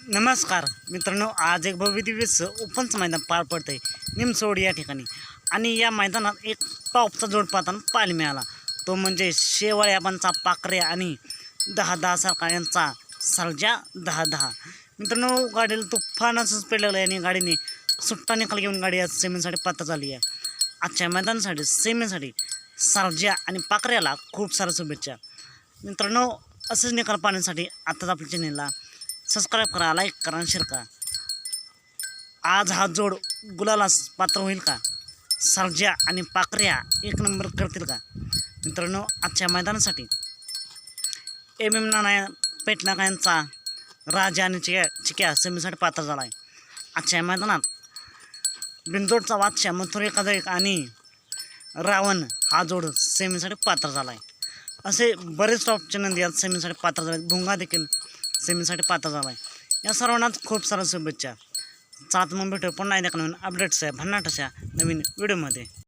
नमस्कार मित्रांनो, आज एक भव्य दिव्य ओपनचं मैदान पार पडतंय निमसोड या ठिकाणी। आणि या मैदानात एक टॉपचा जोड पाहताना पाहायला मिळाला, तो म्हणजे शेवाळ्याबांचा पाखरे आणि 10-10 सारखा यांचा सर्जा 10-10। मित्रांनो, गाडीला तुफानाचं स्पीड लागलं आणि गाडीने सुट्टा निकाल घेऊन गाडी आज सेमीसाठी पात्र झाली आहे। आजच्या मैदानासाठी सेमीसाठी सर्जा आणि पाखऱ्याला खूप साऱ्या शुभेच्छा। मित्रांनो, असेच निकाल पाहण्यासाठी आताच आपल्या चॅनेलला सबस्क्राईब करा, लाईक करा आणि शेअर करा। आज हा जोड गुलालास पात्र होईल का? सर्जा आणि पाखऱ्या एक नंबर करतील का? मित्रांनो, आजच्या मैदानासाठी MM नाना पेटनाका यांचा राजा आणि चिक्या सेमीसाठी पात्र झाला आहे। आजच्या मैदानात बिंदोडचा बादशाह मथुर एकादश आणि रावण हा जोड सेमीसाठी पात्र झाला आहे। असे बरेच टॉपचे नंदी आज सेमीसाठी पात्र झाले। भुंगा देखील सेमीसाठी पात्र झाला आहे। या सर्वांनाच खूप साऱ्या शुभेच्छा। चला तर मग भेटू पुन्हा एकदा नवीन अपडेट्स आहे भन्नाट अशा नवीन व्हिडिओमध्ये।